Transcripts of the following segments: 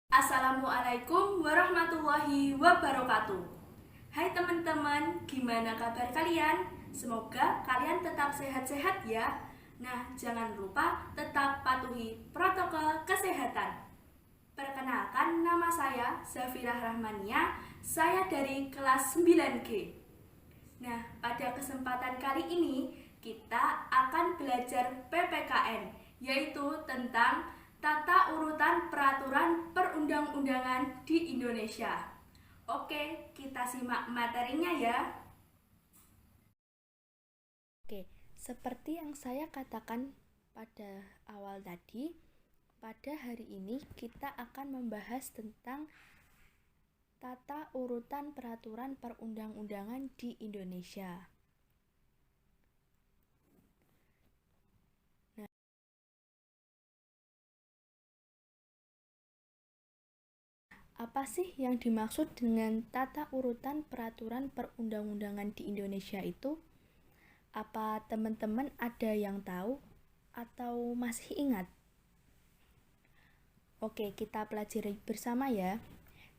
Assalamualaikum warahmatullahi wabarakatuh. Hai teman-teman, gimana kabar kalian? Semoga kalian tetap sehat-sehat ya. Nah, jangan lupa tetap patuhi protokol kesehatan. Perkenalkan, nama saya Zafirah Rahmania. Saya dari kelas 9G. Nah, pada kesempatan kali ini kita akan belajar PPKN, yaitu tentang tata urutan peraturan perundang-undangan di Indonesia. Oke, kita simak materinya ya. Oke, seperti yang saya katakan pada awal tadi, pada hari ini kita akan membahas tentang tata urutan peraturan perundang-undangan di Indonesia. Nah, apa sih yang dimaksud dengan tata urutan peraturan perundang-undangan di Indonesia itu? Apa teman-teman ada yang tahu atau masih ingat? Oke, kita pelajari bersama ya.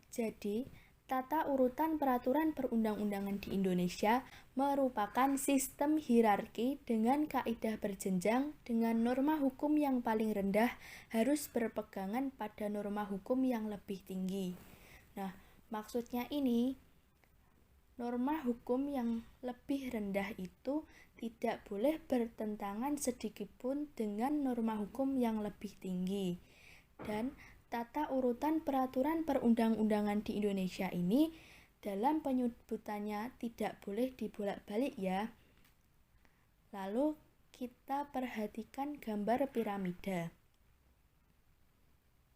Jadi, tata urutan peraturan perundang-undangan di Indonesia merupakan sistem hierarki dengan kaidah berjenjang dengan norma hukum yang paling rendah harus berpegangan pada norma hukum yang lebih tinggi. Nah, maksudnya ini, norma hukum yang lebih rendah itu tidak boleh bertentangan sedikitpun dengan norma hukum yang lebih tinggi. Dan tata urutan peraturan perundang-undangan di Indonesia ini dalam penyebutannya tidak boleh dibolak-balik ya. Lalu kita perhatikan gambar piramida.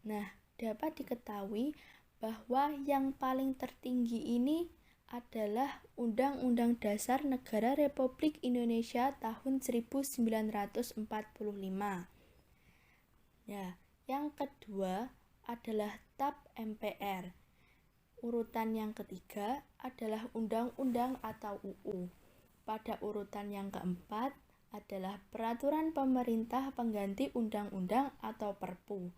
Nah, dapat diketahui bahwa yang paling tertinggi ini adalah Undang-Undang Dasar Negara Republik Indonesia tahun 1945. Ya, yang kedua adalah TAP MPR. Urutan yang ketiga adalah Undang-Undang atau UU. Pada urutan yang keempat adalah Peraturan Pemerintah Pengganti Undang-Undang atau Perpu.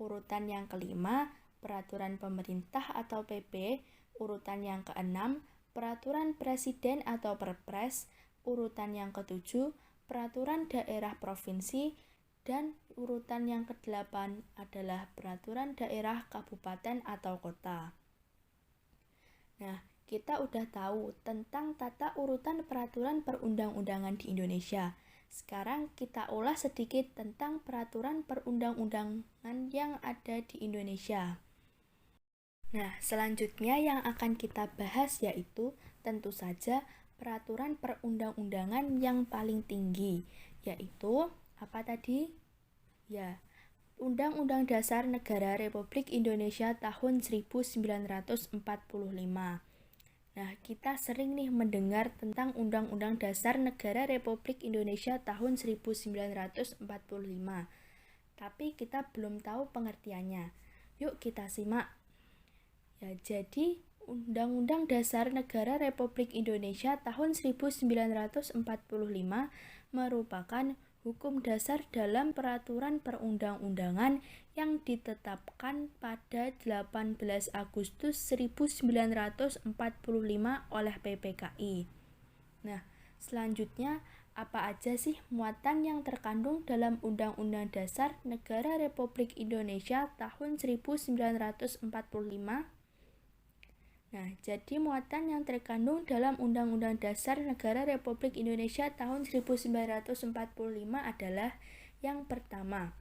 Urutan yang kelima, Peraturan Pemerintah atau PP. Urutan yang keenam, Peraturan Presiden atau Perpres. Urutan yang ketujuh, Peraturan Daerah Provinsi. Dan urutan yang kedelapan adalah Peraturan Daerah Kabupaten atau Kota. Nah, kita udah tahu tentang tata urutan peraturan perundang-undangan di Indonesia. Sekarang kita ulas sedikit tentang peraturan perundang-undangan yang ada di Indonesia. Nah, selanjutnya yang akan kita bahas yaitu tentu saja peraturan perundang-undangan yang paling tinggi, yaitu apa tadi? Ya, Undang-Undang Dasar Negara Republik Indonesia tahun 1945. Nah, kita sering nih mendengar tentang Undang-Undang Dasar Negara Republik Indonesia tahun 1945. Tapi kita belum tahu pengertiannya. Yuk kita simak. Ya, jadi Undang-Undang Dasar Negara Republik Indonesia tahun 1945 merupakan hukum dasar dalam peraturan perundang-undangan yang ditetapkan pada 18 Agustus 1945 oleh PPKI. Nah, selanjutnya apa aja sih muatan yang terkandung dalam Undang-Undang Dasar Negara Republik Indonesia tahun 1945? Nah, jadi muatan yang terkandung dalam Undang-Undang Dasar Negara Republik Indonesia tahun 1945 adalah yang pertama,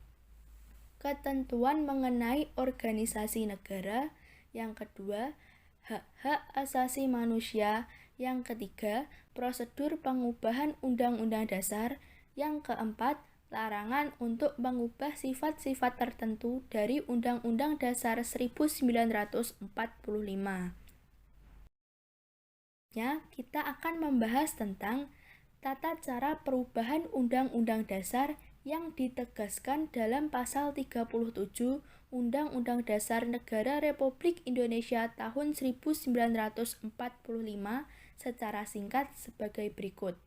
ketentuan mengenai organisasi negara, yang kedua, hak-hak asasi manusia, yang ketiga, prosedur pengubahan Undang-Undang Dasar, yang keempat, larangan untuk mengubah sifat-sifat tertentu dari Undang-Undang Dasar 1945. Kita akan membahas tentang tata cara perubahan Undang-Undang Dasar yang ditegaskan dalam pasal 37 Undang-Undang Dasar Negara Republik Indonesia tahun 1945 secara singkat sebagai berikut.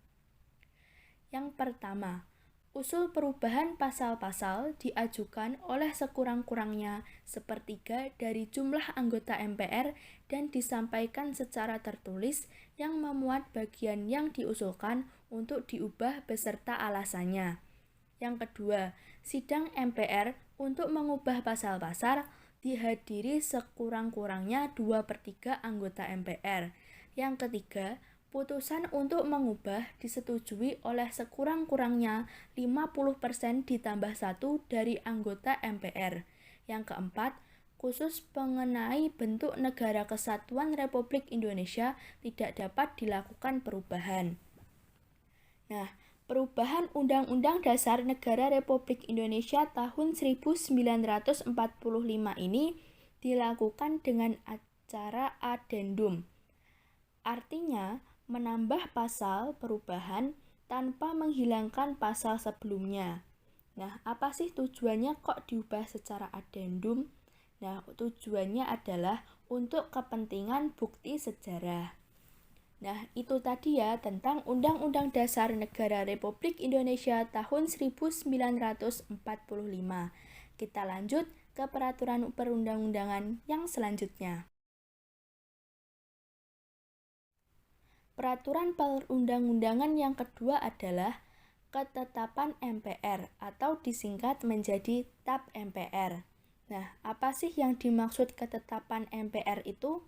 Yang pertama, Usul perubahan pasal-pasal diajukan oleh sekurang-kurangnya sepertiga dari jumlah anggota MPR dan disampaikan secara tertulis yang memuat bagian yang diusulkan untuk diubah beserta alasannya. Yang kedua, sidang MPR untuk mengubah pasal-pasal dihadiri sekurang-kurangnya 2/3 anggota MPR. Yang ketiga, putusan untuk mengubah disetujui oleh sekurang-kurangnya 50% ditambah 1 dari anggota MPR. Yang keempat, khusus mengenai bentuk Negara Kesatuan Republik Indonesia tidak dapat dilakukan perubahan. Nah, perubahan Undang-Undang Dasar Negara Republik Indonesia tahun 1945 ini dilakukan dengan acara adendum. Artinya, menambah pasal perubahan tanpa menghilangkan pasal sebelumnya. Nah, apa sih tujuannya kok diubah secara adendum? Nah, tujuannya adalah untuk kepentingan bukti sejarah. Nah, itu tadi ya tentang Undang-Undang Dasar Negara Republik Indonesia tahun 1945. Kita lanjut ke peraturan perundang-undangan yang selanjutnya. Peraturan perundang-undangan yang kedua adalah ketetapan MPR atau disingkat menjadi TAP MPR. Nah, apa sih yang dimaksud ketetapan MPR itu?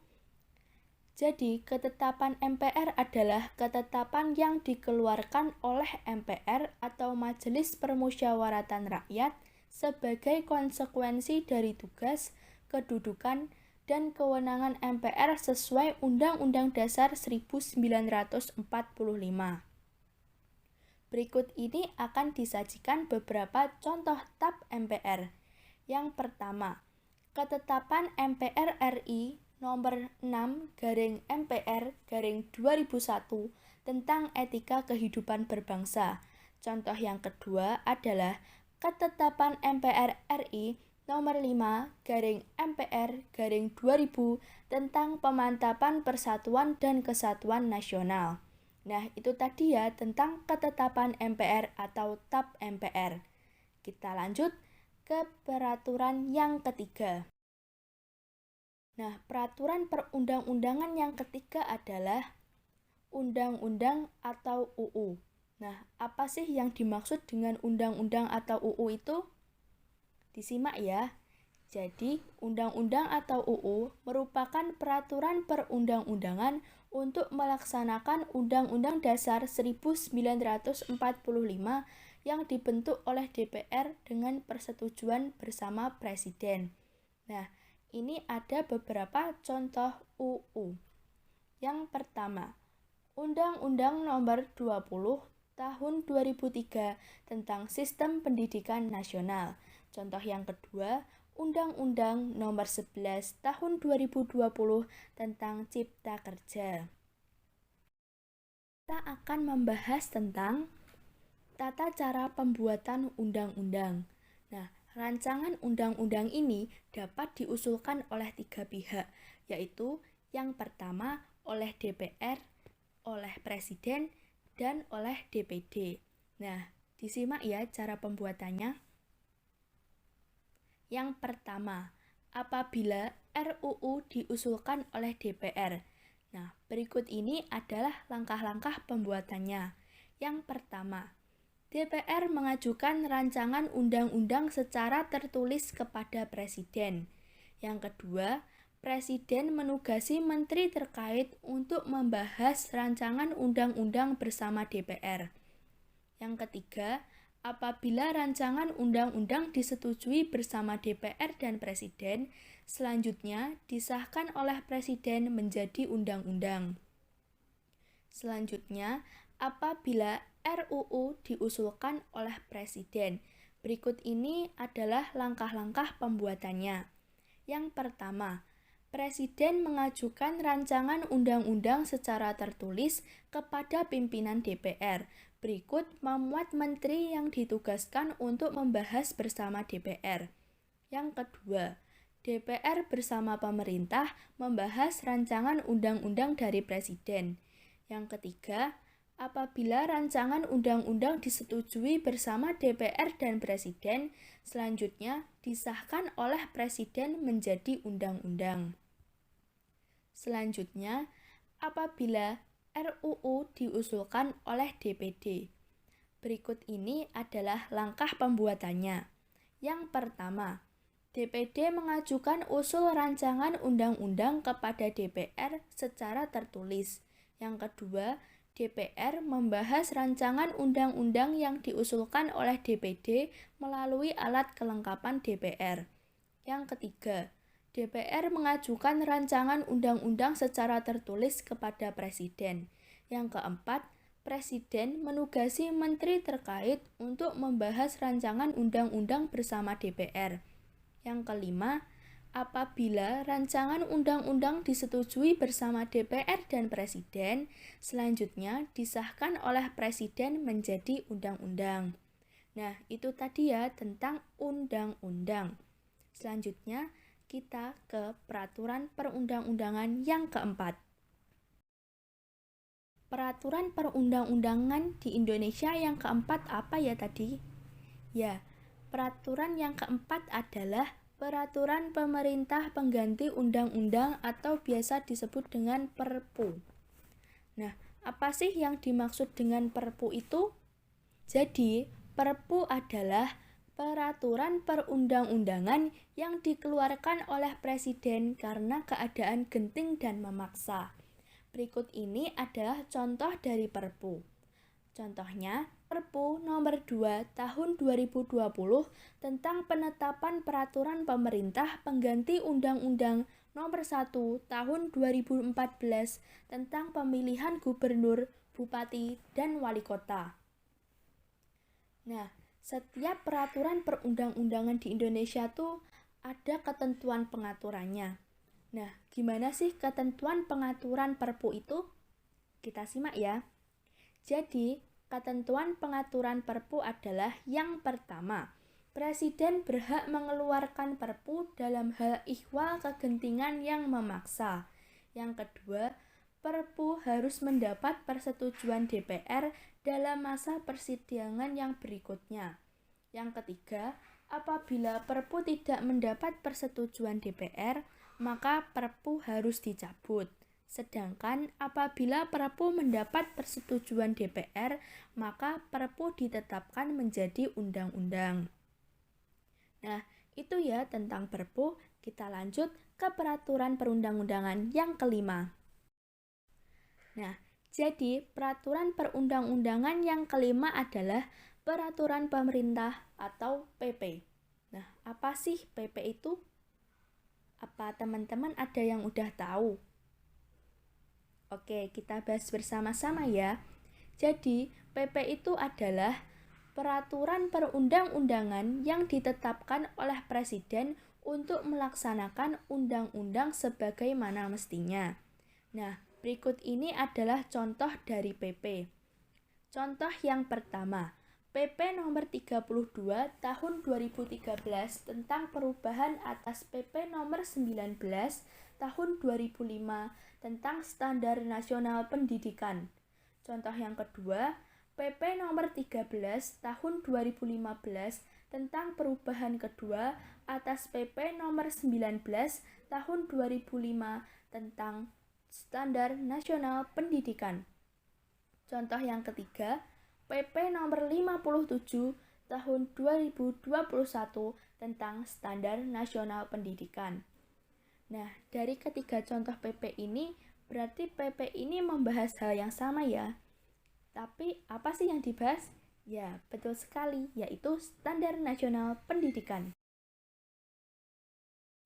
Jadi, ketetapan MPR adalah ketetapan yang dikeluarkan oleh MPR atau Majelis Permusyawaratan Rakyat sebagai konsekuensi dari tugas, kedudukan, dan kewenangan MPR sesuai Undang-Undang Dasar 1945. Berikut ini akan disajikan beberapa contoh TAP MPR. Yang pertama, ketetapan MPR RI nomor 6/MPR/2001 tentang etika kehidupan berbangsa. Contoh yang kedua adalah ketetapan MPR RI nomor 5/MPR/2000 tentang pemantapan persatuan dan kesatuan nasional. Nah, itu tadi ya tentang ketetapan MPR atau TAP MPR. Kita lanjut ke peraturan yang ketiga. Nah, peraturan perundang-undangan yang ketiga adalah undang-undang atau UU. Nah, apa sih yang dimaksud dengan undang-undang atau UU itu? Disimak ya. Jadi, undang-undang atau UU merupakan peraturan perundang-undangan untuk melaksanakan Undang-Undang Dasar 1945 yang dibentuk oleh DPR dengan persetujuan bersama Presiden. Nah, ini ada beberapa contoh UU. Yang pertama, Undang-Undang Nomor 20 Tahun 2003 tentang Sistem Pendidikan Nasional. Contoh yang kedua, Undang-Undang Nomor 11 Tahun 2020 tentang Cipta Kerja. Kita akan membahas tentang tata cara pembuatan undang-undang. Nah, rancangan undang-undang ini dapat diusulkan oleh 3 pihak, yaitu yang pertama oleh DPR, oleh Presiden, dan oleh DPD. Nah, disimak ya cara pembuatannya. Yang pertama, apabila RUU diusulkan oleh DPR. Nah, berikut ini adalah langkah-langkah pembuatannya. Yang pertama, DPR mengajukan rancangan undang-undang secara tertulis kepada Presiden. Yang kedua, Presiden menugasi menteri terkait untuk membahas rancangan undang-undang bersama DPR. Yang ketiga, apabila rancangan undang-undang disetujui bersama DPR dan Presiden, selanjutnya disahkan oleh Presiden menjadi undang-undang. Selanjutnya, apabila RUU diusulkan oleh Presiden, berikut ini adalah langkah-langkah pembuatannya. Yang pertama, Presiden mengajukan rancangan undang-undang secara tertulis kepada pimpinan DPR. Berikut memuat menteri yang ditugaskan untuk membahas bersama DPR. Yang kedua, DPR bersama pemerintah membahas rancangan undang-undang dari Presiden. Yang ketiga, apabila rancangan undang-undang disetujui bersama DPR dan Presiden, selanjutnya disahkan oleh Presiden menjadi undang-undang. Selanjutnya, apabila RUU diusulkan oleh DPD. Berikut ini adalah langkah pembuatannya. Yang pertama, DPD mengajukan usul rancangan undang-undang kepada DPR secara tertulis. Yang kedua, DPR membahas rancangan undang-undang yang diusulkan oleh DPD melalui alat kelengkapan DPR. Yang ketiga, DPR mengajukan rancangan undang-undang secara tertulis kepada Presiden. Yang keempat, Presiden menugasi menteri terkait untuk membahas rancangan undang-undang bersama DPR. Yang kelima, apabila rancangan undang-undang disetujui bersama DPR dan Presiden, selanjutnya disahkan oleh Presiden menjadi undang-undang. Nah, itu tadi ya tentang undang-undang. Selanjutnya, kita ke peraturan perundang-undangan yang keempat. Peraturan perundang-undangan di Indonesia yang keempat apa ya tadi? Ya, peraturan yang keempat adalah peraturan pemerintah pengganti undang-undang atau biasa disebut dengan Perpu. Nah, apa sih yang dimaksud dengan Perpu itu? Jadi, Perpu adalah peraturan perundang-undangan yang dikeluarkan oleh Presiden karena keadaan genting dan memaksa. Berikut ini adalah contoh dari Perpu. Contohnya, Perpu nomor 2 tahun 2020 tentang penetapan peraturan pemerintah pengganti Undang-Undang nomor 1 tahun 2014 tentang pemilihan gubernur, bupati, dan wali kota. Nah, setiap peraturan perundang-undangan di Indonesia tuh ada ketentuan pengaturannya. Nah, gimana sih ketentuan pengaturan Perpu itu? Kita simak ya. Jadi, ketentuan pengaturan Perpu adalah yang pertama, Presiden berhak mengeluarkan Perpu dalam hal ihwal kegentingan yang memaksa. Yang kedua, Perpu harus mendapat persetujuan DPR dalam masa persidangan yang berikutnya. Yang ketiga, apabila Perpu tidak mendapat persetujuan DPR, maka Perpu harus dicabut. Sedangkan apabila Perpu mendapat persetujuan DPR, maka Perpu ditetapkan menjadi undang-undang. Nah, itu ya tentang Perpu. Kita lanjut ke peraturan perundang-undangan yang kelima. Nah, jadi peraturan perundang-undangan yang kelima adalah peraturan pemerintah atau PP. Nah, apa sih PP itu? Apa teman-teman ada yang udah tahu? Oke, kita bahas bersama-sama ya. Jadi, PP itu adalah peraturan perundang-undangan yang ditetapkan oleh Presiden untuk melaksanakan undang-undang sebagaimana mestinya. Nah, berikut ini adalah contoh dari PP. Contoh yang pertama, PP nomor 32 tahun 2013 tentang perubahan atas PP nomor 19 tahun 2005 tentang Standar Nasional Pendidikan. Contoh yang kedua, PP nomor 13 tahun 2015 tentang perubahan kedua atas PP nomor 19 tahun 2005 tentang Standar Nasional Pendidikan. Contoh yang ketiga, PP nomor 57 tahun 2021 tentang Standar Nasional Pendidikan. Nah, dari ketiga contoh PP ini, berarti PP ini membahas hal yang sama ya. Tapi apa sih yang dibahas? Ya, betul sekali, yaitu Standar Nasional Pendidikan.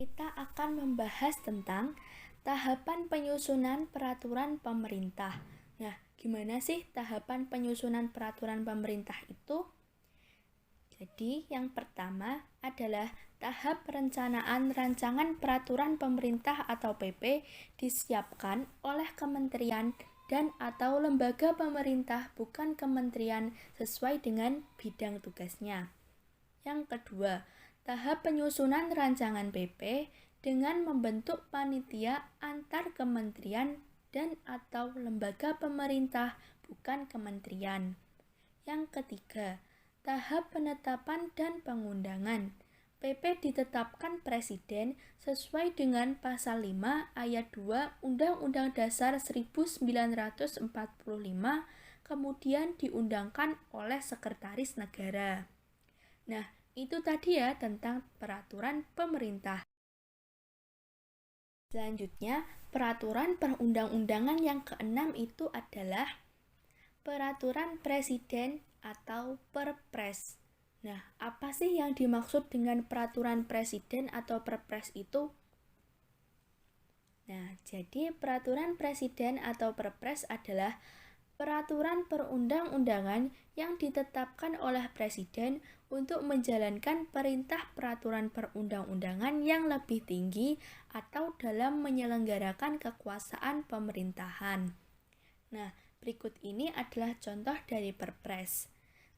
Kita akan membahas tentang tahapan penyusunan peraturan pemerintah. Nah, gimana sih tahapan penyusunan peraturan pemerintah itu? Jadi, yang pertama adalah tahap perencanaan rancangan peraturan pemerintah atau PP disiapkan oleh kementerian dan atau lembaga pemerintah bukan kementerian sesuai dengan bidang tugasnya. Yang kedua, tahap penyusunan rancangan PP dengan membentuk panitia antar kementerian dan atau lembaga pemerintah bukan kementerian. Yang ketiga, tahap penetapan dan pengundangan. PP ditetapkan Presiden sesuai dengan Pasal 5 Ayat 2 Undang-Undang Dasar 1945, kemudian diundangkan oleh Sekretaris Negara. Nah, itu tadi ya tentang peraturan pemerintah. Selanjutnya, peraturan perundang-undangan yang keenam itu adalah Peraturan Presiden atau Perpres. Nah, apa sih yang dimaksud dengan Peraturan Presiden atau Perpres itu? Nah, jadi Peraturan Presiden atau Perpres adalah peraturan perundang-undangan yang ditetapkan oleh Presiden untuk menjalankan perintah peraturan perundang-undangan yang lebih tinggi atau dalam menyelenggarakan kekuasaan pemerintahan. Nah, berikut ini adalah contoh dari Perpres.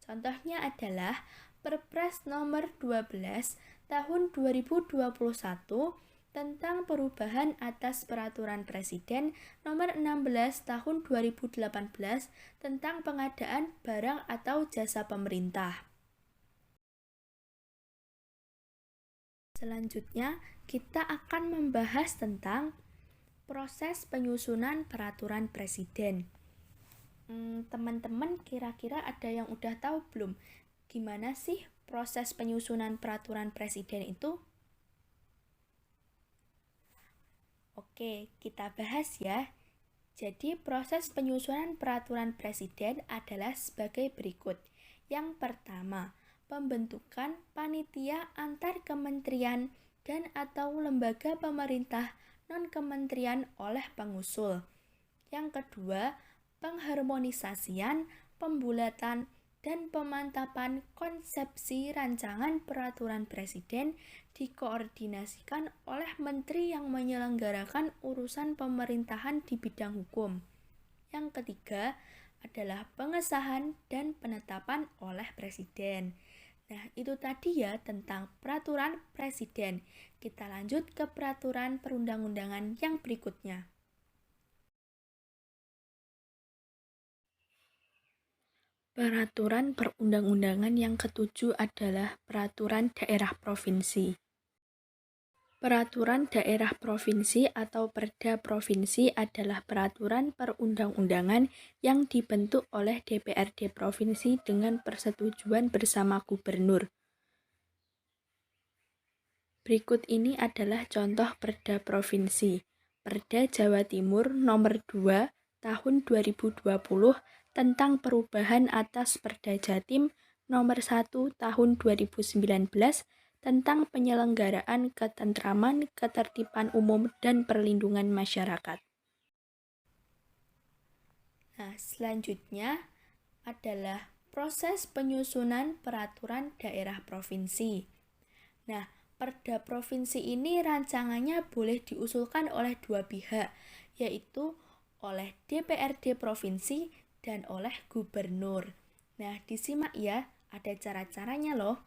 Contohnya adalah Perpres nomor 12 tahun 2021 tentang perubahan atas Peraturan Presiden nomor 16 tahun 2018 tentang pengadaan barang atau jasa pemerintah. Selanjutnya, kita akan membahas tentang proses penyusunan peraturan presiden. Teman-teman kira-kira ada yang udah tahu belum? Gimana sih proses penyusunan peraturan presiden itu? Oke, kita bahas ya. Jadi proses penyusunan peraturan presiden adalah sebagai berikut. Yang pertama, pembentukan panitia antar kementerian dan atau lembaga pemerintah non-kementerian oleh pengusul. Yang kedua, pengharmonisasian, pembulatan, dan pemantapan konsepsi rancangan peraturan presiden dikoordinasikan oleh menteri yang menyelenggarakan urusan pemerintahan di bidang hukum. Yang ketiga adalah pengesahan dan penetapan oleh presiden. Nah, itu tadi ya tentang peraturan presiden. Kita lanjut ke peraturan perundang-undangan yang berikutnya. Peraturan perundang-undangan yang ketujuh adalah Peraturan Daerah Provinsi. Peraturan Daerah Provinsi atau Perda Provinsi adalah peraturan perundang-undangan yang dibentuk oleh DPRD Provinsi dengan persetujuan bersama Gubernur. Berikut ini adalah contoh Perda Provinsi. Perda Jawa Timur Nomor 2 Tahun 2020 tentang perubahan atas Perda Jatim Nomor 1 Tahun 2019 tentang penyelenggaraan ketentraman, ketertiban umum, dan perlindungan masyarakat. Nah, selanjutnya adalah proses penyusunan peraturan daerah provinsi. Nah, Perda Provinsi ini rancangannya boleh diusulkan oleh dua pihak, yaitu oleh DPRD Provinsi dan oleh Gubernur. Nah, disimak ya, ada cara-caranya loh.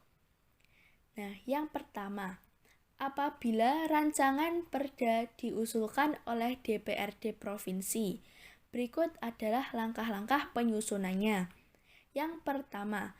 Nah, yang pertama, apabila rancangan perda diusulkan oleh DPRD Provinsi, berikut adalah langkah-langkah penyusunannya. Yang pertama,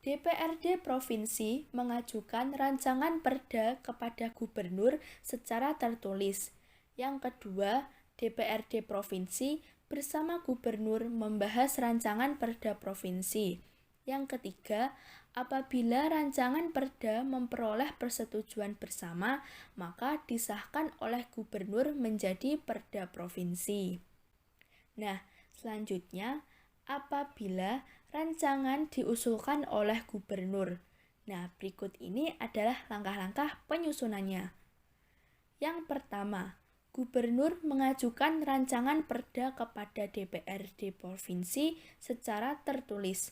DPRD Provinsi mengajukan rancangan perda kepada Gubernur secara tertulis. Yang kedua, DPRD Provinsi bersama Gubernur membahas rancangan perda provinsi. Yang ketiga, apabila rancangan perda memperoleh persetujuan bersama, maka disahkan oleh Gubernur menjadi perda provinsi. Nah, selanjutnya, apabila rancangan diusulkan oleh Gubernur. Nah, berikut ini adalah langkah-langkah penyusunannya. Yang pertama, Gubernur mengajukan rancangan perda kepada DPRD Provinsi secara tertulis.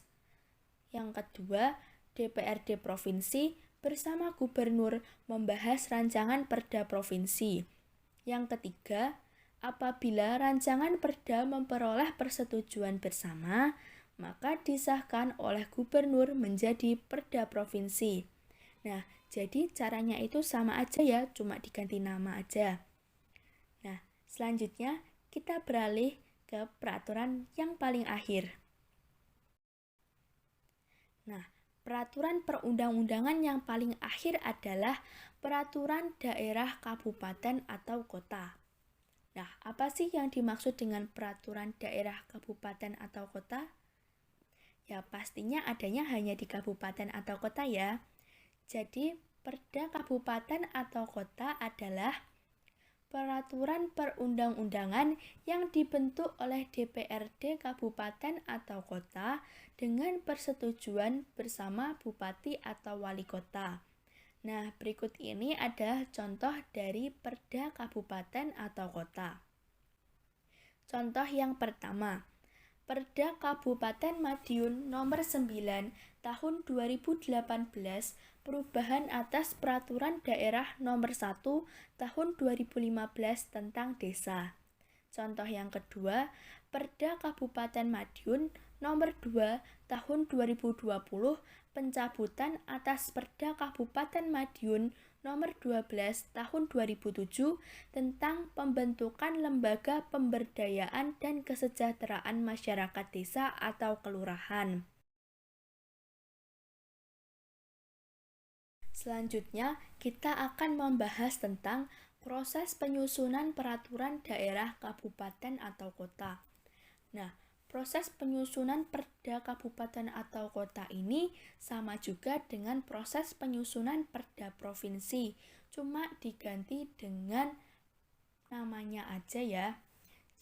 Yang kedua, DPRD Provinsi bersama Gubernur membahas rancangan perda provinsi. Yang ketiga, apabila rancangan perda memperoleh persetujuan bersama, maka disahkan oleh Gubernur menjadi perda provinsi. Nah, jadi caranya itu sama aja ya, cuma diganti nama aja. Nah, selanjutnya kita beralih ke peraturan yang paling akhir. Nah, peraturan perundang-undangan yang paling akhir adalah peraturan daerah kabupaten atau kota. Nah, apa sih yang dimaksud dengan peraturan daerah kabupaten atau kota? Ya, pastinya adanya hanya di kabupaten atau kota ya. Jadi, perda kabupaten atau kota adalah peraturan perundang-undangan yang dibentuk oleh DPRD kabupaten atau kota dengan persetujuan bersama bupati atau wali kota. Nah, berikut ini adalah contoh dari perda kabupaten atau kota. Contoh yang pertama, Perda Kabupaten Madiun Nomor 9 Tahun 2018 perubahan atas Peraturan Daerah Nomor 1 Tahun 2015 tentang desa. Contoh yang kedua, Perda Kabupaten Madiun Nomor 2 Tahun 2020 pencabutan atas Perda Kabupaten Madiun Nomor 12 Tahun 2007 tentang pembentukan lembaga pemberdayaan dan kesejahteraan masyarakat desa atau kelurahan. Selanjutnya, kita akan membahas tentang proses penyusunan peraturan daerah kabupaten atau kota. Nah, proses penyusunan perda kabupaten atau kota ini sama juga dengan proses penyusunan perda provinsi, cuma diganti dengan namanya aja ya.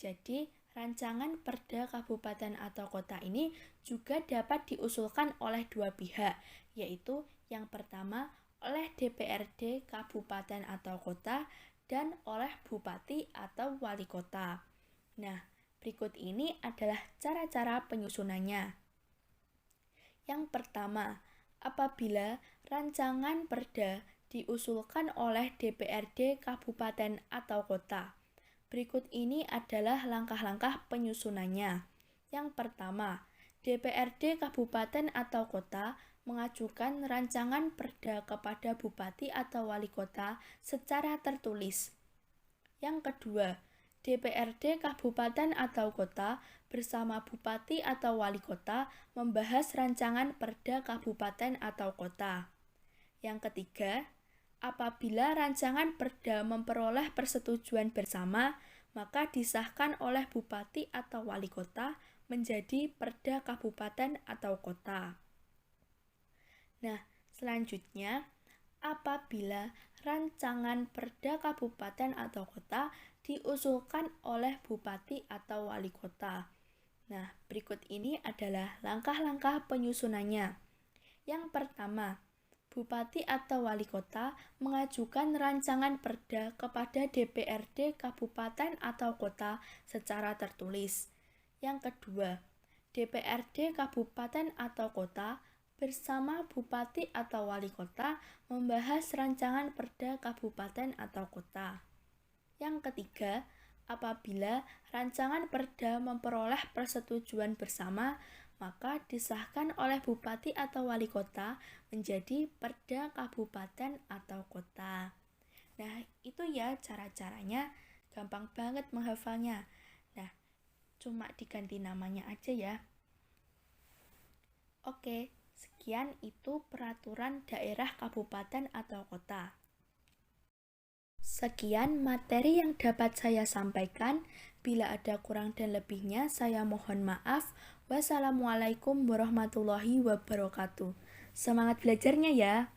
Jadi, rancangan perda kabupaten atau kota ini juga dapat diusulkan oleh dua pihak, yaitu yang pertama oleh DPRD kabupaten atau kota dan oleh bupati atau wali kota. Nah, berikut ini adalah cara-cara penyusunannya. Yang pertama, apabila rancangan perda diusulkan oleh DPRD kabupaten atau kota, berikut ini adalah langkah-langkah penyusunannya. Yang pertama, DPRD kabupaten atau kota mengajukan rancangan perda kepada bupati atau wali kota secara tertulis. Yang kedua, DPRD kabupaten atau kota bersama bupati atau wali kota membahas rancangan perda kabupaten atau kota. Yang ketiga, apabila rancangan perda memperoleh persetujuan bersama, maka disahkan oleh bupati atau wali kota menjadi perda kabupaten atau kota. Nah, selanjutnya, apabila rancangan perda kabupaten atau kota diusulkan oleh bupati atau wali kota. Nah, berikut ini adalah langkah-langkah penyusunannya. Yang pertama, bupati atau wali kota mengajukan rancangan perda kepada DPRD kabupaten atau kota secara tertulis. Yang kedua, DPRD kabupaten atau kota bersama bupati atau wali kota membahas rancangan perda kabupaten atau kota. Yang ketiga, apabila rancangan perda memperoleh persetujuan bersama, maka disahkan oleh bupati atau wali kota menjadi perda kabupaten atau kota. Nah, itu ya cara-caranya, gampang banget menghafalnya. Nah, cuma diganti namanya aja ya. Oke, sekian itu peraturan daerah kabupaten atau kota. Sekian materi yang dapat saya sampaikan. Bila ada kurang dan lebihnya, saya mohon maaf. Wassalamualaikum warahmatullahi wabarakatuh. Semangat belajarnya ya!